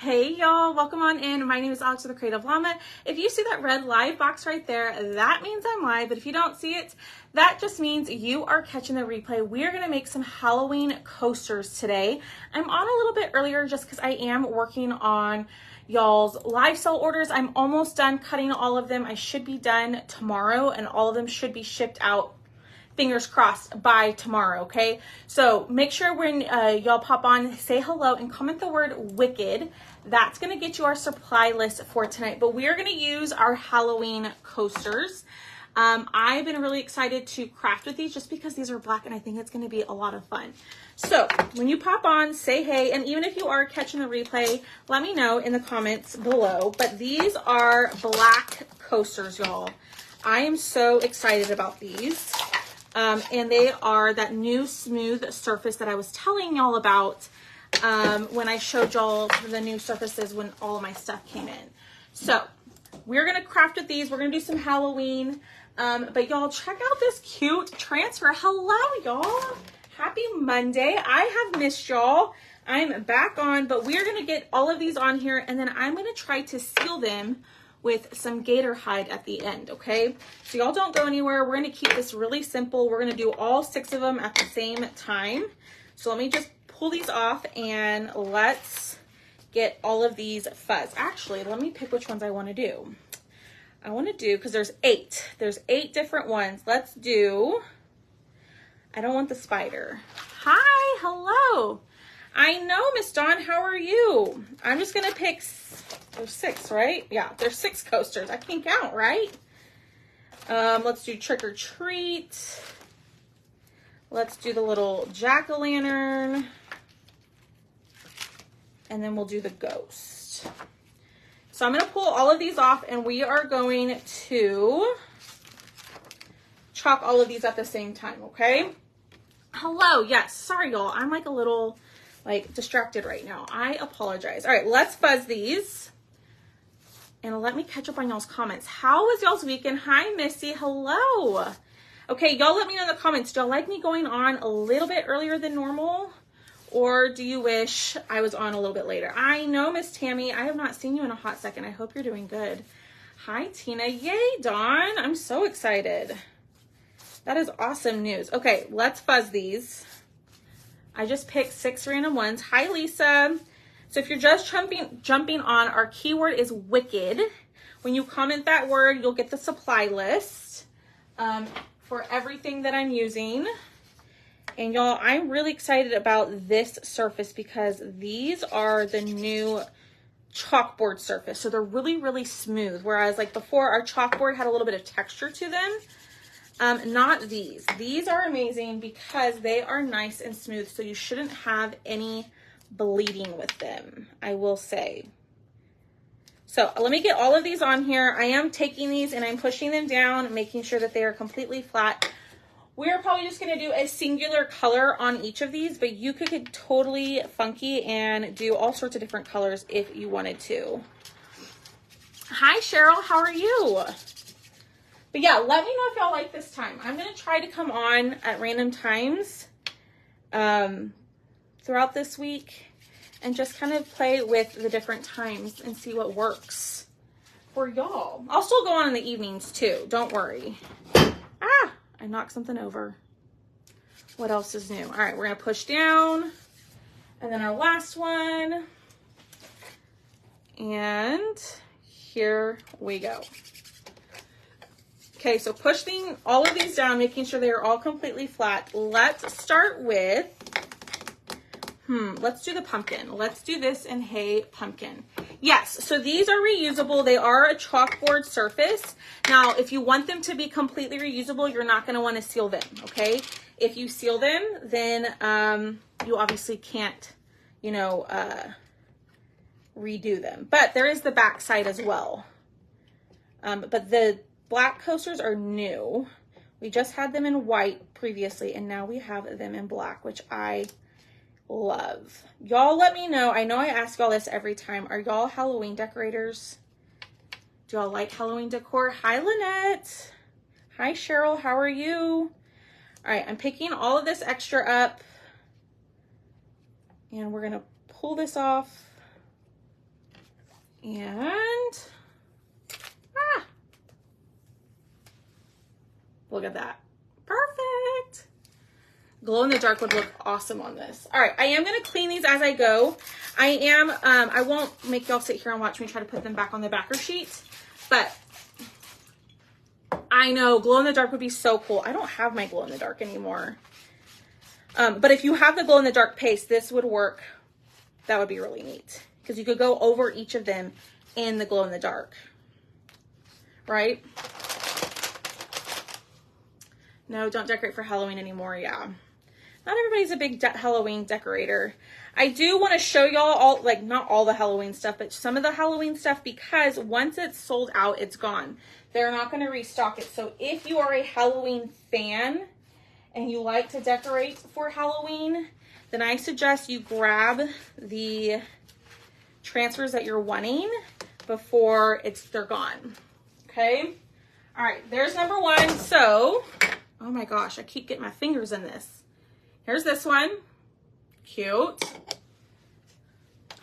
Hey y'all, welcome on in. My name is Alex with the Creative Llama. If you see that red live box right there, that means I'm live. But if you don't see it, that just means you are catching the replay. We are going to make some Halloween coasters today. I'm on a little bit earlier just because I am working on y'all's live sell orders. I'm almost done cutting all of them. I should be done tomorrow and all of them should be shipped out, fingers crossed, by tomorrow, okay? So make sure when y'all pop on, say hello and comment the word wicked. That's gonna get you our supply list for tonight, but we are gonna use our Halloween coasters. I've been really excited to craft with these just because these are black and I think it's gonna be a lot of fun. So when you pop on, say hey, and even if you are catching the replay, let me know in the comments below. But these are black coasters, y'all. I am so excited about these. And they are that new smooth surface that I was telling y'all about when I showed y'all the new surfaces when all of my stuff came in. So we're going to craft with these. We're going to do some Halloween. But y'all check out this cute transfer. Hello, y'all. Happy Monday. I have missed y'all. I'm back on, but we're going to get all of these on here and then I'm going to try to seal them with some gator hide at the end, okay? So y'all don't go anywhere. We're gonna keep this really simple. We're gonna do all 6 of them at the same time. So let me just pull these off and let's get all of these fuzz. Actually, let me pick which ones I wanna do. I wanna do, because there's 8. There's 8 different ones. Let's do, I don't want the spider. Hi, hello. I know, Miss Dawn, how are you? I'm just gonna pick, there's 6, right? Yeah, there's 6 coasters. I can count, right? Let's do trick or treat. Let's do the little jack-o'-lantern. And then we'll do the ghost. So I'm gonna pull all of these off and we are going to chalk all of these at the same time, okay? Hello, yes, sorry y'all. I'm like a little distracted right now. I apologize. All right, let's fuzz these. And let me catch up on y'all's comments. How was y'all's weekend? Hi, Missy. Hello. Okay, y'all let me know in the comments. Do y'all like me going on a little bit earlier than normal? Or do you wish I was on a little bit later? I know, Miss Tammy. I have not seen you in a hot second. I hope you're doing good. Hi, Tina. Yay, Dawn. I'm so excited. That is awesome news. Okay, let's fuzz these. I just picked 6 random ones. Hi, Lisa. So if you're just jumping on, our keyword is wicked. When you comment that word, you'll get the supply list for everything that I'm using. And y'all, I'm really excited about this surface because these are the new chalkboard surface. So they're really, really smooth. Whereas like before, our chalkboard had a little bit of texture to them. Not these. These are amazing because they are nice and smooth, so you shouldn't have any bleeding with them, I will say. So let me get all of these on here. I am taking these and I'm pushing them down, making sure that they are completely flat. We're probably just going to do a singular color on each of these, but you could get totally funky and do all sorts of different colors if you wanted to. Hi, Cheryl. How are you? But yeah, let me know if y'all like this time. I'm going to try to come on at random times throughout this week and just kind of play with the different times and see what works for y'all. I'll still go on in the evenings too. Don't worry. Ah, I knocked something over. What else is new? All right, we're going to push down. And then our last one. And here we go. Okay, so pushing all of these down, making sure they are all completely flat. Let's start with, let's do the pumpkin. Let's do this in Hey Pumpkin. Yes, so these are reusable. They are a chalkboard surface. Now, if you want them to be completely reusable, you're not going to want to seal them, okay? If you seal them, then you obviously can't, redo them. But there is the back side as well. But the black coasters are new. We just had them in white previously, and now we have them in black, which I love. Y'all let me know. I know I ask y'all this every time. Are y'all Halloween decorators? Do y'all like Halloween decor? Hi, Lynette. Hi, Cheryl. How are you? All right, I'm picking all of this extra up, and we're going to pull this off. And, look at that. Perfect. Glow in the dark would look awesome on this. All right, I am gonna clean these as I go. I won't make y'all sit here and watch me try to put them back on the backer sheet, but I know glow in the dark would be so cool. I don't have my glow in the dark anymore. But if you have the glow in the dark paste, this would work. That would be really neat because you could go over each of them in the glow in the dark, right? No, don't decorate for Halloween anymore. Yeah. Not everybody's a big Halloween decorator. I do want to show y'all all, like, not all the Halloween stuff, but some of the Halloween stuff, because once it's sold out, it's gone. They're not going to restock it. So if you are a Halloween fan and you like to decorate for Halloween, then I suggest you grab the transfers that you're wanting before they're gone. Okay? All right, there's number one. So, oh my gosh, I keep getting my fingers in this. Here's this one. Cute.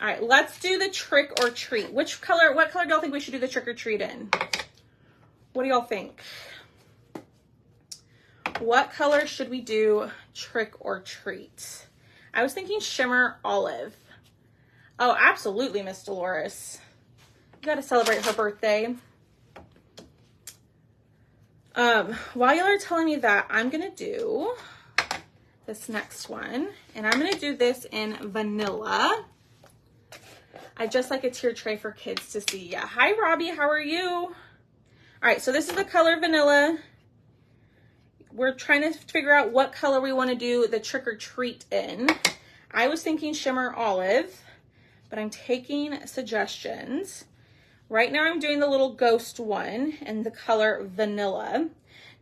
All right, let's do the trick or treat. What color do y'all think we should do the trick or treat in? What do y'all think? What color should we do trick or treat? I was thinking shimmer olive. Oh, absolutely, Miss Dolores. You got to celebrate her birthday. While y'all are telling me that, I'm going to do this next one, and I'm going to do this in vanilla. I just like a tier tray for kids to see. Yeah. Hi, Robbie. How are you? All right. So this is the color vanilla. We're trying to figure out what color we want to do the trick or treat in. I was thinking shimmer olive, but I'm taking suggestions. Right now I'm doing the little ghost one in the color vanilla.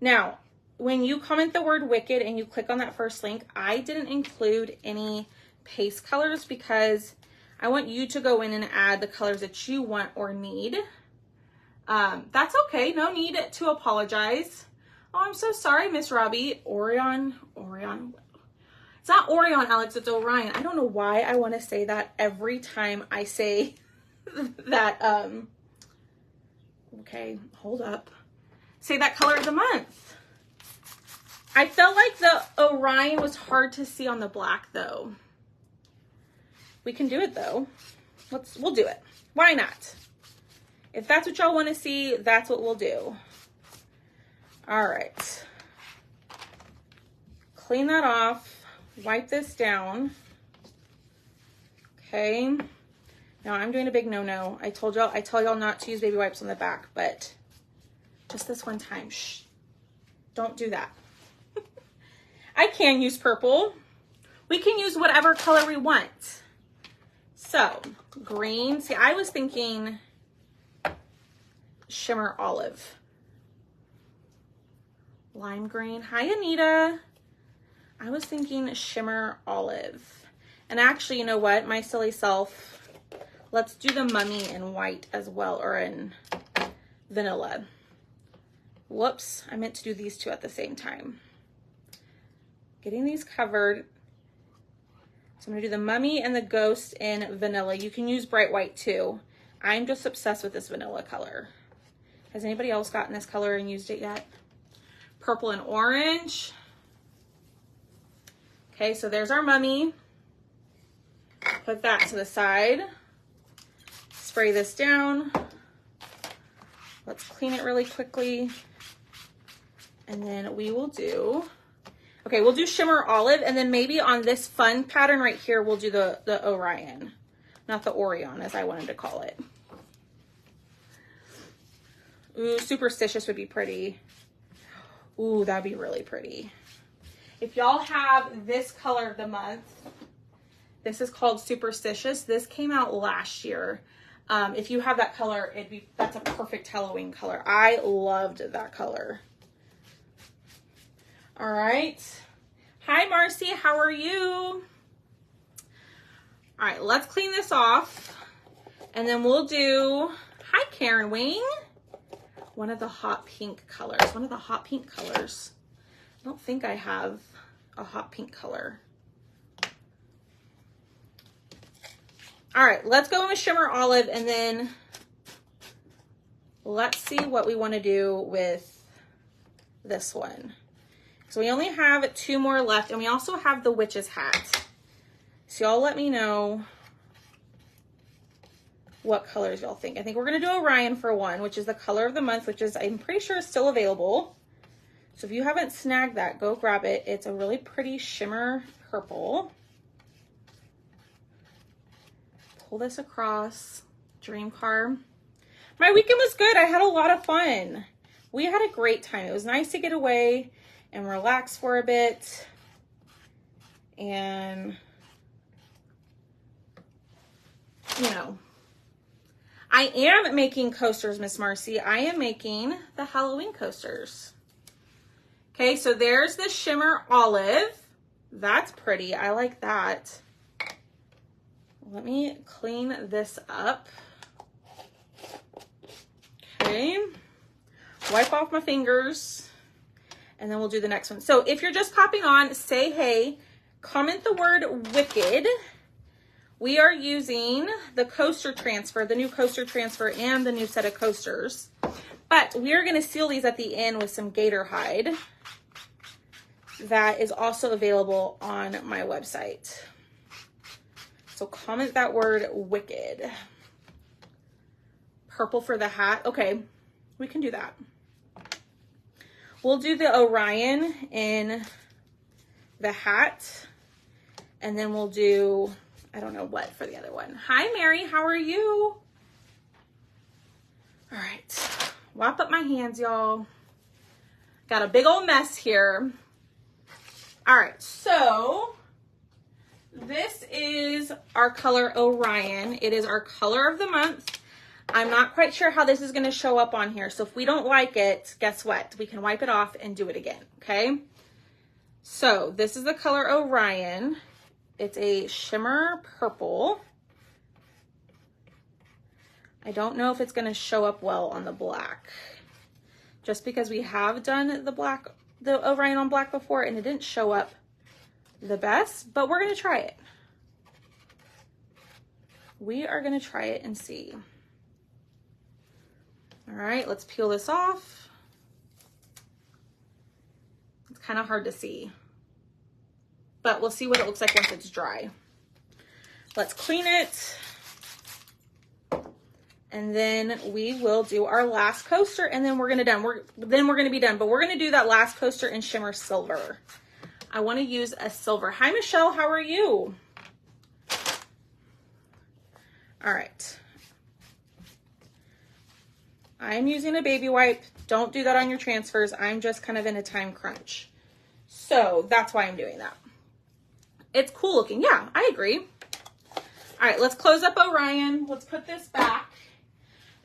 Now, when you comment the word Wicked and you click on that first link, I didn't include any paste colors because I want you to go in and add the colors that you want or need. That's okay. No need to apologize. Oh, I'm so sorry, Miss Robbie. Orion. It's not Orion, Alex. It's Orion. I don't know why I want to say that every time I say that. Okay, hold up. Say that color of the month. I felt like the Orion was hard to see on the black though. We can do it though. We'll do it. Why not? If that's what y'all want to see, that's what we'll do. All right. Clean that off. Wipe this down. Okay. Now I'm doing a big no-no. I tell y'all not to use baby wipes on the back, but just this one time. Shh. Don't do that. I can use purple. We can use whatever color we want. So, green. See, I was thinking shimmer olive. Lime green. Hi, Anita. I was thinking shimmer olive. And actually, you know what? My silly self. Let's do the mummy in white as well, or in vanilla. Whoops. I meant to do these two at the same time. Getting these covered. So I'm going to do the mummy and the ghost in vanilla. You can use bright white too. I'm just obsessed with this vanilla color. Has anybody else gotten this color and used it yet? Purple and orange. Okay, so there's our mummy. Put that to the side. Spray this down. Let's clean it really quickly. And then we will do... Okay, we'll do shimmer olive, and then maybe on this fun pattern right here, we'll do the Orion. Not the Orion, as I wanted to call it. Ooh, superstitious would be pretty. Ooh, that'd be really pretty. If y'all have this color of the month, this is called Superstitious. This came out last year. If you have that color, that's a perfect Halloween color. I loved that color. All right. Hi, Marcy. How are you? All right, let's clean this off. And then we'll do, hi, Karen Wing. One of the hot pink colors. I don't think I have a hot pink color. All right, let's go with shimmer olive, and then let's see what we want to do with this one. So we only have 2 more left, and we also have the witch's hat. So y'all let me know what colors y'all think. I think we're gonna do Orion for one, which is the color of the month, which is, I'm pretty sure, is still available. So if you haven't snagged that, go grab it. It's a really pretty shimmer purple. Pull this across, dream car. My weekend was good. I had a lot of fun. We had a great time. It was nice to get away and relax for a bit. And, you know, I am making coasters, Miss Marcy. I am making the Halloween coasters. Okay, so there's the shimmer olive. That's pretty. I like that. Let me clean this up. Okay. Wipe off my fingers. And then we'll do the next one. So if you're just popping on, say hey. Comment the word wicked. We are using the coaster transfer, the new coaster transfer, and the new set of coasters. But we are going to seal these at the end with some gator hide. That is also available on my website. So comment that word wicked. Purple for the hat. Okay, we can do that. We'll do the Orion in the hat. And then we'll do, I don't know what for the other one. Hi, Mary. How are you? All right. Wrap up my hands, y'all. Got a big old mess here. All right, so this is our color Orion. It is our color of the month. I'm not quite sure how this is going to show up on here. So if we don't like it, guess what? We can wipe it off and do it again, okay? So this is the color Orion. It's a shimmer purple. I don't know if it's going to show up well on the black. Just because we have done the Orion on black before and it didn't show up the best, but we're going to try it. We are going to try it and see. All right, let's peel this off. It's kind of hard to see, but we'll see what it looks like once it's dry. Let's clean it. And then we will do our last coaster, and then we're gonna be done. But we're gonna do that last coaster in shimmer silver. I want to use a silver. Hi, Michelle. How are you? All right. I'm using a baby wipe. Don't do that on your transfers. I'm just kind of in a time crunch, so that's why I'm doing that. It's cool looking. Yeah, I agree. All right, let's close up Orion. Let's put this back.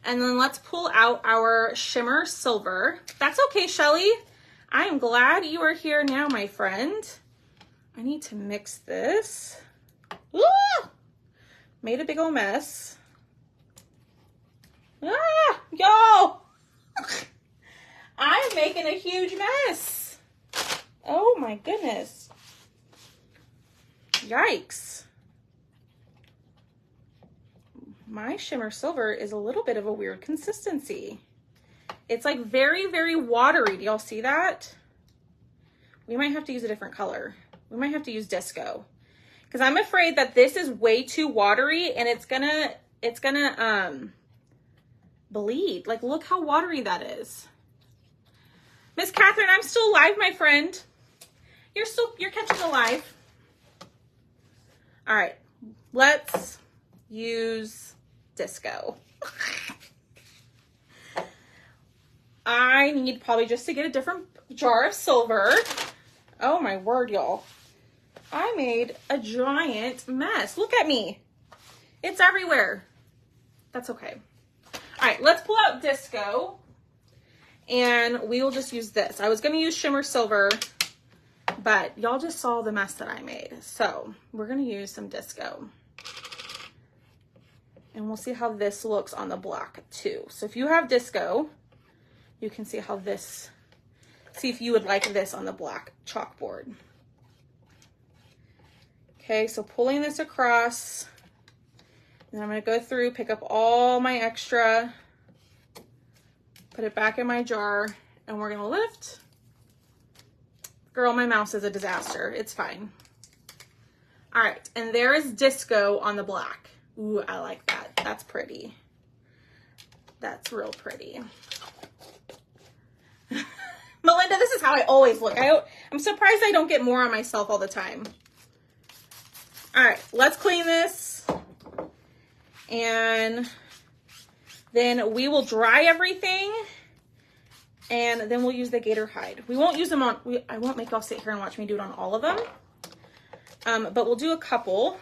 And then let's pull out our shimmer silver. That's okay, Shelly. I am glad you are here now, my friend. I need to mix this. Ooh! Made a big old mess. Ah, yo! I'm making a huge mess. Oh my goodness. Yikes. My shimmer silver is a little bit of a weird consistency. It's like very, very watery. Do y'all see that? We might have to use a different color. We might have to use Disco, because I'm afraid that this is way too watery and it's gonna bleed. Like, look how watery that is. Miss Catherine, I'm still alive, my friend. You're catching alive. All right, let's use Disco. I need probably just to get a different jar of silver. Oh my word, y'all. I made a giant mess. Look at me. It's everywhere. That's okay. All right, let's pull out Disco and we will just use this. I was going to use shimmer silver, but y'all just saw the mess that I made. So we're going to use some Disco. And we'll see how this looks on the black too. So if you have Disco, you can see how this, see if you would like this on the black chalkboard. Okay, so pulling this across, and I'm gonna go through, pick up all my extra Put it back in my jar, and we're gonna lift. Girl, my mouse is a disaster. It's fine. All right, and there is Disco on the black. Ooh, I like that. That's pretty. That's real pretty. Melinda, this is how I always look. I'm surprised I don't get more on myself all the time. All right, let's clean this. And then we will dry everything. And then we'll use the gator hide. We won't use them on, I won't make y'all sit here and watch me do it on all of them. But we'll do a couple.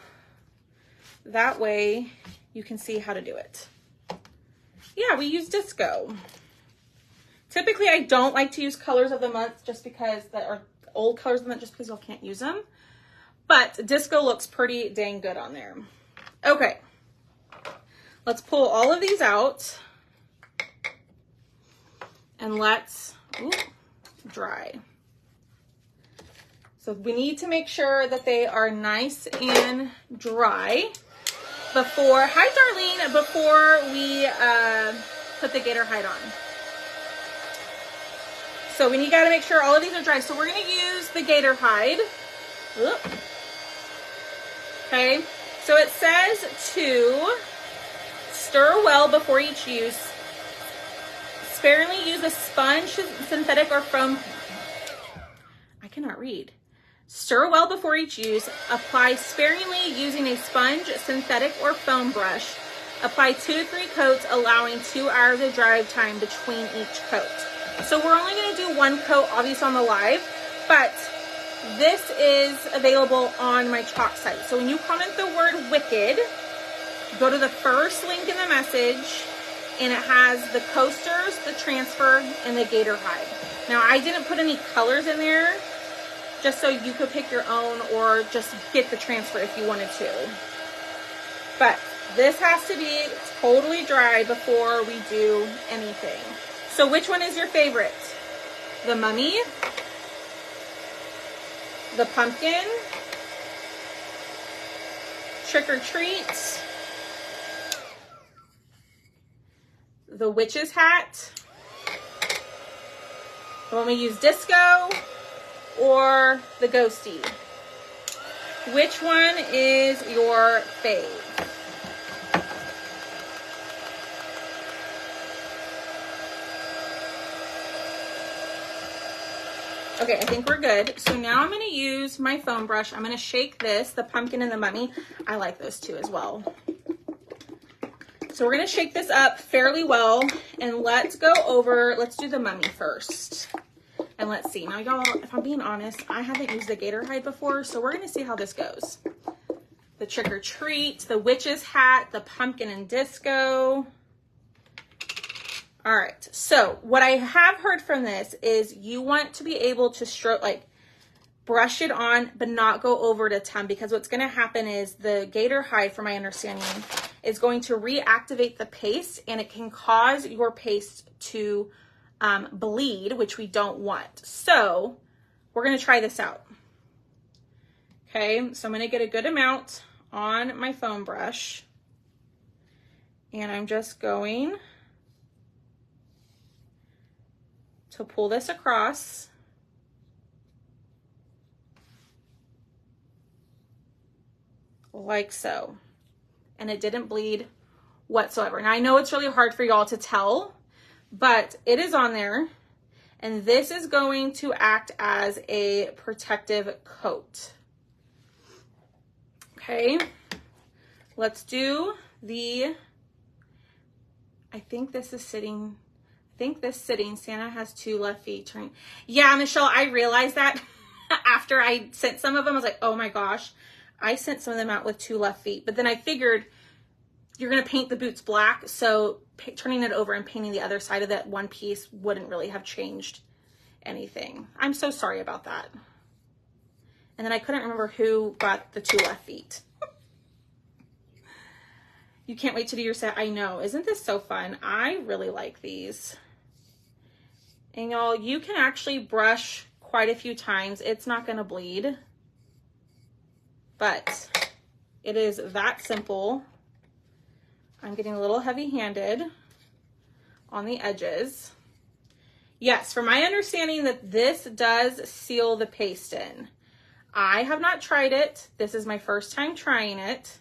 That way you can see how to do it. Yeah, we use Disco. Typically, I don't like to use colors of the month just because that are old colors of the month just because y'all can't use them. But Disco looks pretty dang good on there. Okay. Let's pull all of these out. And let's dry. So we need to make sure that they are nice and dry before, hi Darlene, before we put the gator hide on. So we got to make sure all of these are dry. So we're going to use the gator hide. Okay, so it says to stir well before each use. Sparingly use a sponge, synthetic, or foam. I cannot read. Stir well before each use. Apply sparingly using a sponge, synthetic, or foam brush. Apply 2 to 3 coats, allowing 2 hours of dry time between each coat. So we're only going to do 1 coat, obviously on the live, but this is available on my chalk site. So when you comment the word wicked, go to the first link in the message, and it has the coasters, the transfer, and the gator hide. Now, I didn't put any colors in there, just so you could pick your own or just get the transfer if you wanted to. But this has to be totally dry before we do anything. So which one is your favorite? The mummy, the pumpkin, trick or treat, the witch's hat, when we use Disco, or the ghosty. Which one is your fave? Okay, I think we're good. So now I'm going to use my foam brush. I'm going to shake this, the pumpkin and the mummy. I like those two as well. So we're going to shake this up fairly well, and let's go over, let's do the mummy first. And let's see. Now, y'all, if I'm being honest, I haven't used the gator hide before, so we're going to see how this goes. The trick or treat, the witch's hat, the pumpkin and Disco. All right, so what I have heard from this is you want to be able to stroke, like brush it on, but not go over it a ton, because what's going to happen is the gator hide, from my understanding, is going to reactivate the paste, and it can cause your paste to bleed, which we don't want. So we're going to try this out. Okay, so I'm going to get a good amount on my foam brush, and I'm just going to pull this across. Like so. And it didn't bleed whatsoever. Now I know it's really hard for y'all to tell, but it is on there. And this is going to act as a protective coat. Okay. Let's do the, I think this sitting, Santa has 2 left feet. Turn. Yeah, Michelle, I realized that after I sent some of them. I was like, oh my gosh, I sent some of them out with 2 left feet. But then I figured you're going to paint the boots black, so turning it over and painting the other side of that one piece wouldn't really have changed anything. I'm so sorry about that. And then I couldn't remember who got the 2 left feet. You can't wait to do your set. I know. Isn't this so fun? I really like these. And y'all, you can actually brush quite a few times. It's not going to bleed. But it is that simple. I'm getting a little heavy-handed on the edges. Yes, from my understanding that this does seal the paste in. I have not tried it. This is my first time trying it.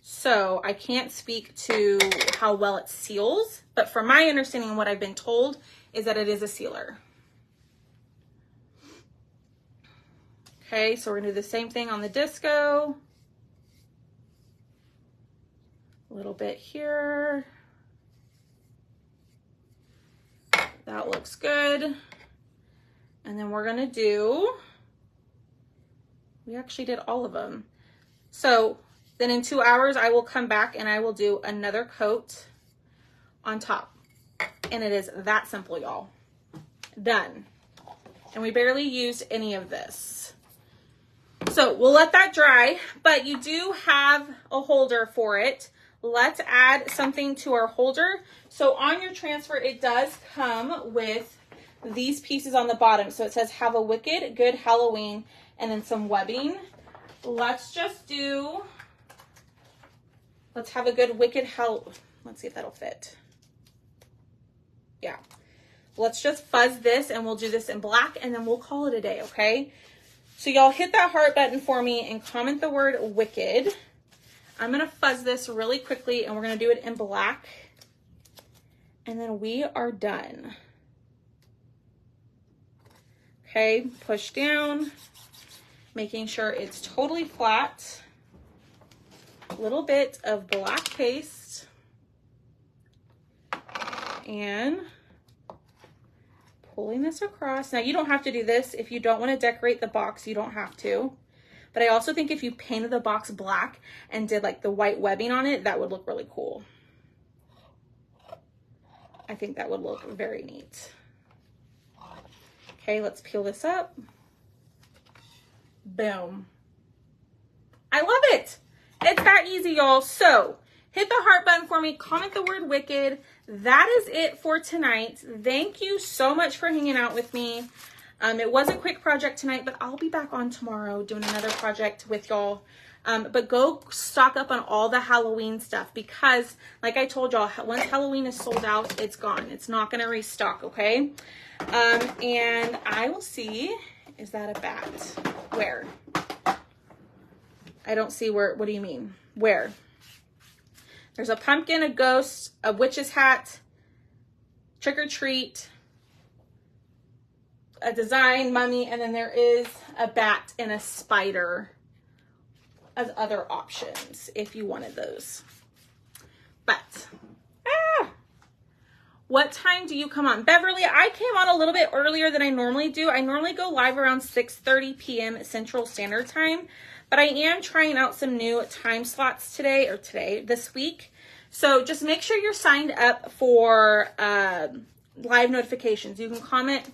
So I can't speak to how well it seals, but from my understanding, what I've been told is that it is a sealer. Okay, so we're gonna do the same thing on the disco. A little bit here. That looks good. And then we're gonna do, we actually did all of them. So then in 2 hours, I will come back and I will do another coat on top. And it is that simple, y'all. Done. And we barely used any of this. So we'll let that dry, but you do have a holder for it. Let's add something to our holder. So on your transfer, it does come with these pieces on the bottom. So it says, have a wicked good Halloween, and then some webbing. Let's just do, let's have a good wicked let's see if that'll fit. Yeah. Let's just fuzz this and we'll do this in black and then we'll call it a day, okay? So y'all hit that heart button for me and comment the word wicked. I'm gonna fuzz this really quickly and we're gonna do it in black. And then we are done. Okay, push down, making sure it's totally flat. A little bit of black paste. And pulling this across. Now you don't have to do this. If you don't want to decorate the box, you don't have to. But I also think if you painted the box black and did like the white webbing on it, that would look really cool. I think that would look very neat. Okay, let's peel this up. Boom. I love it. It's that easy, y'all. So hit the heart button for me. Comment the word wicked. That is it for tonight. Thank you so much for hanging out with me. It was a quick project tonight, but I'll be back on tomorrow doing another project with y'all. But go stock up on all the Halloween stuff because, like I told y'all, once Halloween is sold out, it's gone. It's not going to restock, okay? And I will see, is that a bat? Where? I don't see where, what do you mean? Where? There's a pumpkin, a ghost, a witch's hat, trick or treat, a design, mummy, and then there is a bat and a spider as other options if you wanted those. But, what time do you come on? Beverly, I came on a little bit earlier than I normally do. I normally go live around 6:30 p.m. Central Standard Time, but I am trying out some new time slots this week. So just make sure you're signed up for live notifications. You can comment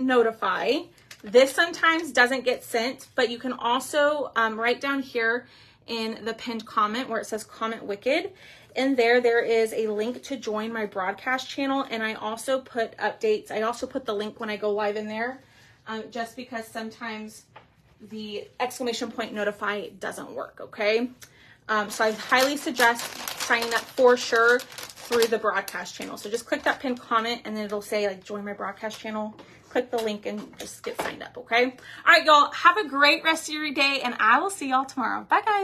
!notify. This sometimes doesn't get sent, but you can also write down here in the pinned comment where it says comment wicked. In there is a link to join my broadcast channel, and I also put updates. I also put the link when I go live in there, just because sometimes the !notify doesn't work, okay? So I highly suggest signing up for sure through the broadcast channel. So just click that pinned comment and then it'll say like join my broadcast channel. Click the link and just get signed up, okay? All right, y'all, have a great rest of your day and I will see y'all tomorrow. Bye, guys.